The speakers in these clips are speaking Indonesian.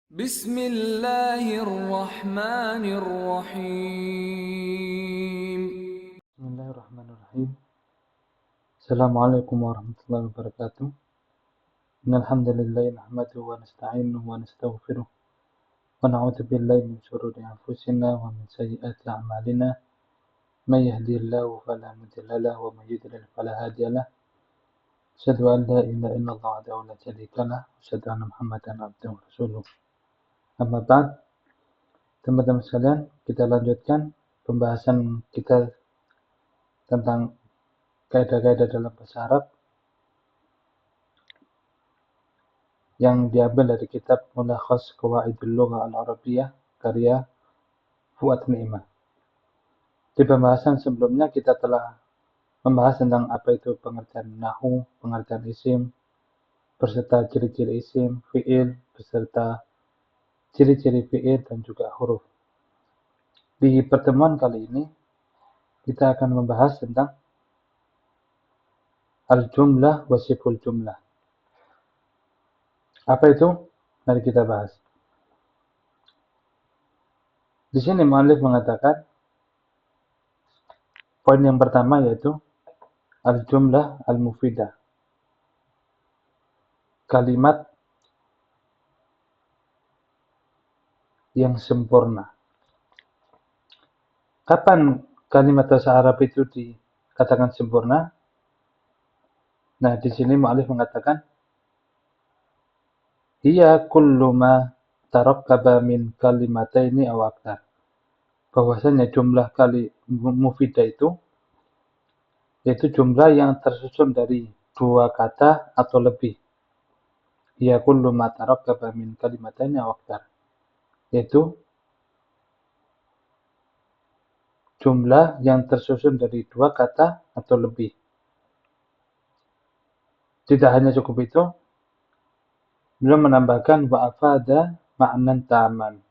Bismillahirrahmanirrahim. Bismillahirrahmanirrahim. Assalamualaikum warahmatullahi wabarakatuh. Innal hamdalillah nahmaduhu wa nasta'inuhu wa nastaghfiruh wa na'udzu billahi min shururi anfusina wa min sayyiati a'malina. May yahdihillahu fala mudilla lahu wa may yudlil fala hadiya lahu. Asyhadu an la ilaha illallah wahdahu la syarika lahu wa asyhadu anna Muhammadan abduhu wa rasuluh. Amma ba'd, teman-teman sekalian, kita lanjutkan pembahasan kita tentang kaidah-kaidah dalam bahasa Arab yang diambil dari kitab Mulakhas Qawaidul Lughah Al-Arabiyyah karya Fuad Ni'mah. Di pembahasan sebelumnya kita telah membahas tentang apa itu pengertian nahu, pengertian isim, beserta ciri-ciri isim, fi'il, beserta ciri-ciri fi'il dan juga huruf. Di pertemuan kali ini kita akan membahas tentang al-jumlah wa siful jumlah. Apa itu? Mari kita bahas. Di sini mu'allif mengatakan poin yang pertama yaitu al-jumlah al-mufidah. Kalimat yang sempurna. Kapan kalimat bahasa Arab itu dikatakan sempurna? Nah, di sini mu'allif mengatakan hiya kullu ma tarakkaba min kalimataini aw aktsar. Bahwasanya jumlah kali mufidah itu yaitu jumlah yang tersusun dari dua kata atau lebih. Hiya kullu ma tarakkaba min kalimataini aw aktsar. Yaitu jumlah yang tersusun dari dua kata atau lebih. Tidak hanya cukup itu, beliau menambahkan wa afada ma'nan ta'aman.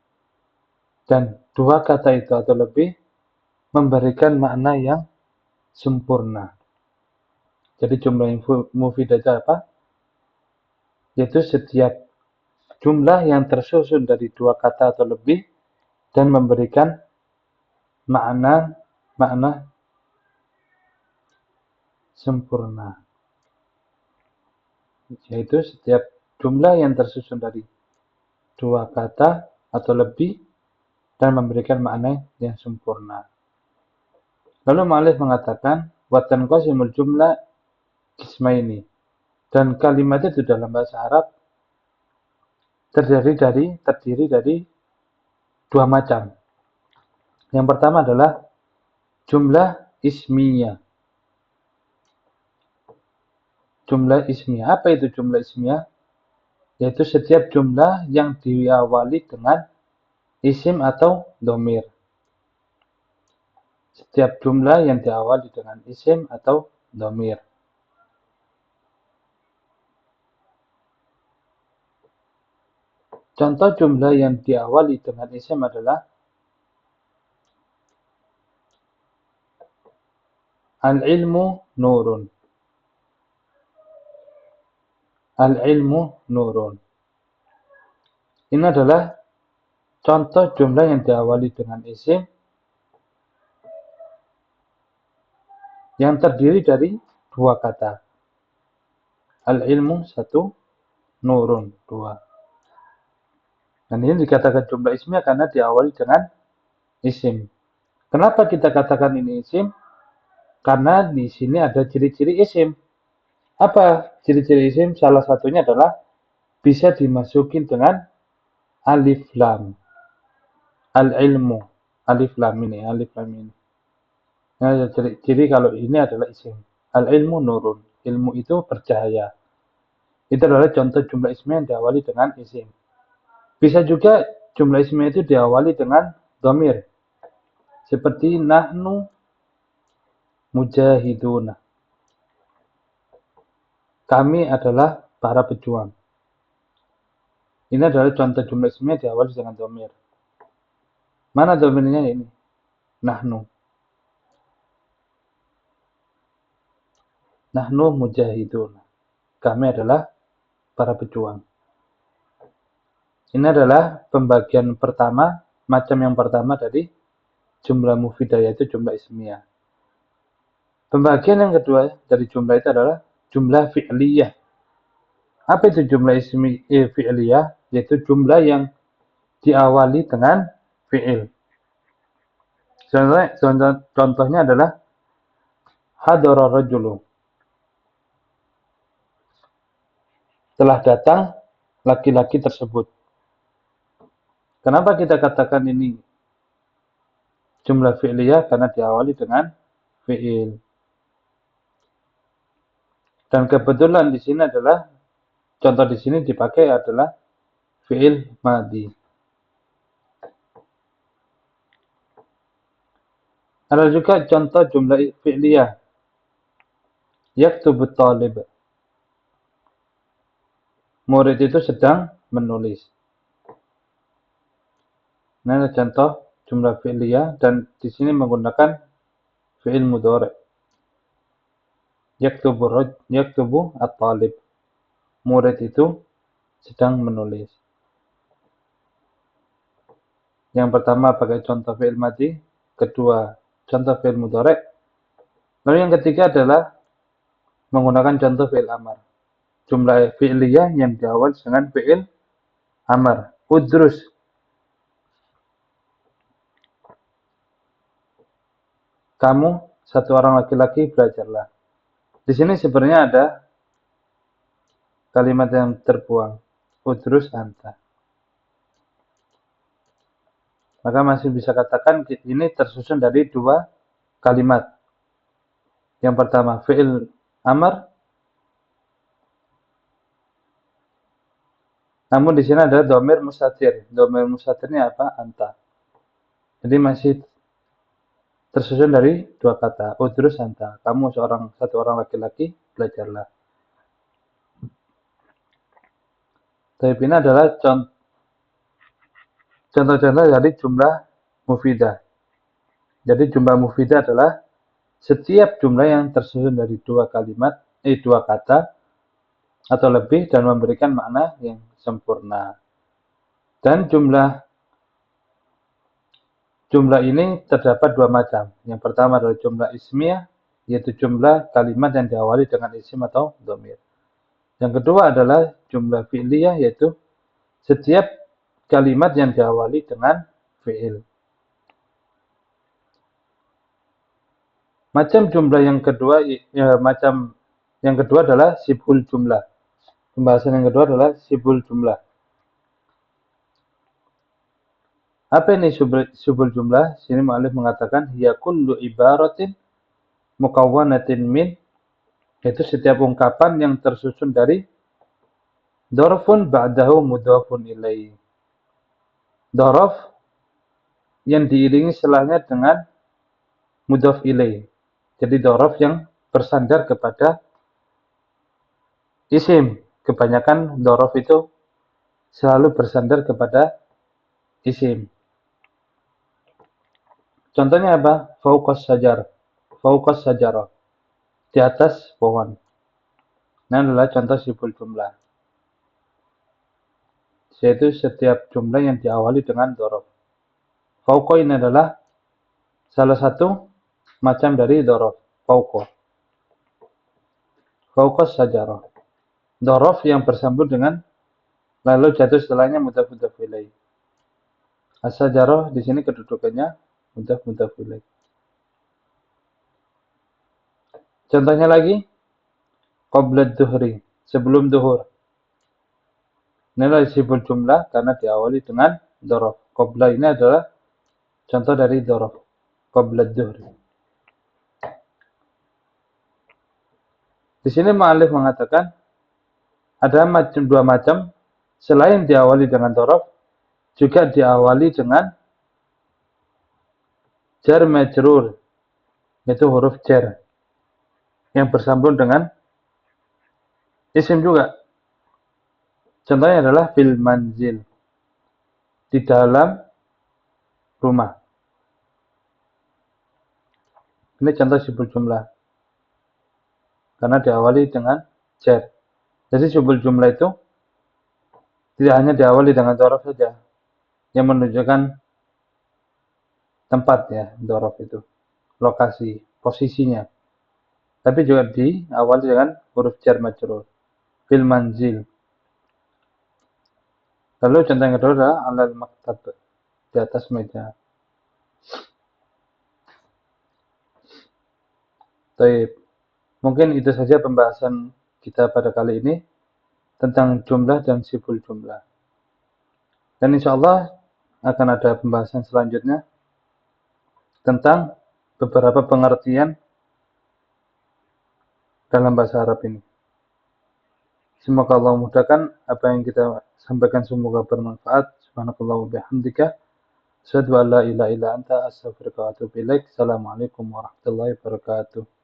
Dan dua kata itu atau lebih memberikan makna yang sempurna. Jadi jumlah yang mufidah itu apa? Yaitu setiap jumlah yang tersusun dari dua kata atau lebih dan memberikan makna sempurna. Yaitu setiap jumlah yang tersusun dari dua kata atau lebih dan memberikan makna yang sempurna. Lalu mu'allif mengatakan wa tanqasimul jumlah qismaini. Dan kalimat itu dalam bahasa Arab terdiri dari dua macam. Yang pertama adalah jumlah ismiyah. Jumlah ismiyah. Apa itu jumlah ismiyah? Yaitu setiap jumlah yang diawali dengan isim atau dhamir. Setiap jumlah yang diawali dengan isim atau dhamir. Contoh jumlah yang diawali dengan isim adalah al-ilmu nurun. Al-ilmu nurun. Ini adalah contoh jumlah yang diawali dengan isim yang terdiri dari dua kata. Al-ilmu satu, nurun dua. Dan ini dikatakan jumlah ismiyah karena diawali dengan isim. Kenapa kita katakan ini isim? Karena di sini ada ciri-ciri isim. Apa ciri-ciri isim? Salah satunya adalah bisa dimasukin dengan alif lam. Al-ilmu. Alif lam ini. Nah, ciri kalau ini adalah isim. Al-ilmu nurun. Ilmu itu bercahaya. Itu adalah contoh jumlah ismiyah yang diawali dengan isim. Bisa juga jumlah ismiyah itu diawali dengan dhamir. Seperti nahnu mujahiduna. Kami adalah para pejuang. Ini adalah contoh jumlah ismiyah diawali dengan dhamir. Mana dhamirnya ini? Nahnu. Nahnu mujahidun. Kami adalah para pejuang. Ini adalah pembagian pertama, macam yang pertama dari jumlah mufidah, yaitu jumlah ismiyah. Pembagian yang kedua dari jumlah itu adalah jumlah fi'liyah. Apa itu jumlah fi'liyah? Yaitu jumlah yang diawali dengan fi'il. Contohnya adalah hadara rajulu. Telah datang laki-laki tersebut. Kenapa kita katakan ini jumlah fi'liyah? Karena diawali dengan fi'il. Dan kebetulan di sini adalah contoh di sini dipakai adalah fi'il madhi. Ada juga contoh jumlah fi'liyah. Yaktubut talib. Murid itu sedang menulis. Ini adalah contoh jumlah fi'liyah dan di sini menggunakan fi'il mudhari'. Yaktubu at-talib. Murid itu sedang menulis. Yang pertama pakai contoh fi'il madhi, kedua contoh fi'il mudhari'. Lalu yang ketiga adalah menggunakan contoh fi'il amar. Jumlah fi'liyah yang diawali dengan fi'il amar. Udrus. Kamu, satu orang laki-laki, belajarlah. Di sini sebenarnya ada kalimat yang terbuang. Udrus anta. Maka masih bisa katakan ini tersusun dari dua kalimat. Yang pertama fi'il amar. Namun di sini ada dhamir mustatir. Dhamir mustatirnya apa? Anta. Jadi masih tersusun dari dua kata. Udrus anta. Kamu satu orang laki-laki, belajarlah. Tapi ini adalah contoh-contoh dari jumlah mufidah. Jadi jumlah mufidah adalah setiap jumlah yang tersusun dari dua kata atau lebih dan memberikan makna yang sempurna. Dan jumlah ini terdapat dua macam. Yang pertama adalah jumlah ismiyah, yaitu jumlah kalimat yang diawali dengan isim atau dhamir. Yang kedua adalah jumlah fi'liyah, yaitu setiap kalimat yang diawali dengan fi'il. Macam yang kedua adalah sibhul jumlah. Pembahasan yang kedua adalah sibhul jumlah. Apa ini sibhul jumlah? Sini mu'allif mengatakan hiya kullu ibaratin mukawwanatin min, yaitu setiap ungkapan yang tersusun dari dzarfun ba'dahu mudhafun ilaih. Dzaraf yang diiringi setelahnya dengan mudhaf ilaih. Jadi dzaraf yang bersandar kepada isim. Kebanyakan dzaraf itu selalu bersandar kepada isim. Contohnya apa? Fauqas sajarah. Di atas pohon. Ini adalah contoh sibhul jumlah. Yaitu setiap jumlah yang diawali dengan dzaraf. Fauqa ini adalah salah satu macam dari dzaraf. Fauqas sajarah. Dzaraf yang bersambung dengan lalu jatuh setelahnya mudhaf ilaih. As-sajarah di sini kedudukannya mudhaf ilaih. Contohnya lagi, qabla dhuhri, sebelum duhur. Ini adalah sibhul jumlah karena diawali dengan dzaraf. Qabla ini adalah contoh dari dzaraf. Qabla dhuhri. Di sini mu'allif mengatakan ada dua macam, selain diawali dengan dzaraf, juga diawali dengan jar majrur, yaitu huruf jar yang bersambung dengan isim juga. Contohnya adalah fil manzil, di dalam rumah. Ini contoh sibhul jumlah karena diawali dengan jar. Jadi sibhul jumlah itu Tidak hanya diawali dengan dzaraf saja yang menunjukkan tempat ya, dzaraf itu, lokasi, posisinya. Tapi juga diawali dengan huruf jar majrur. Fil manzil. Lalu contoh yang kedua adalah alal maktab, di atas meja. Baik, mungkin itu saja pembahasan kita pada kali ini tentang jumlah dan siful jumlah. Dan insya Allah akan ada pembahasan selanjutnya tentang beberapa pengertian dalam bahasa Arab ini. Semoga Allah memudahkan apa yang kita sampaikan, semoga bermanfaat. Subhanakallah wa bihamdika, asyhadu an la ilaha illa anta, astaghfiruka wa atubu ilaik. Assalamualaikum warahmatullahi wabarakatuh.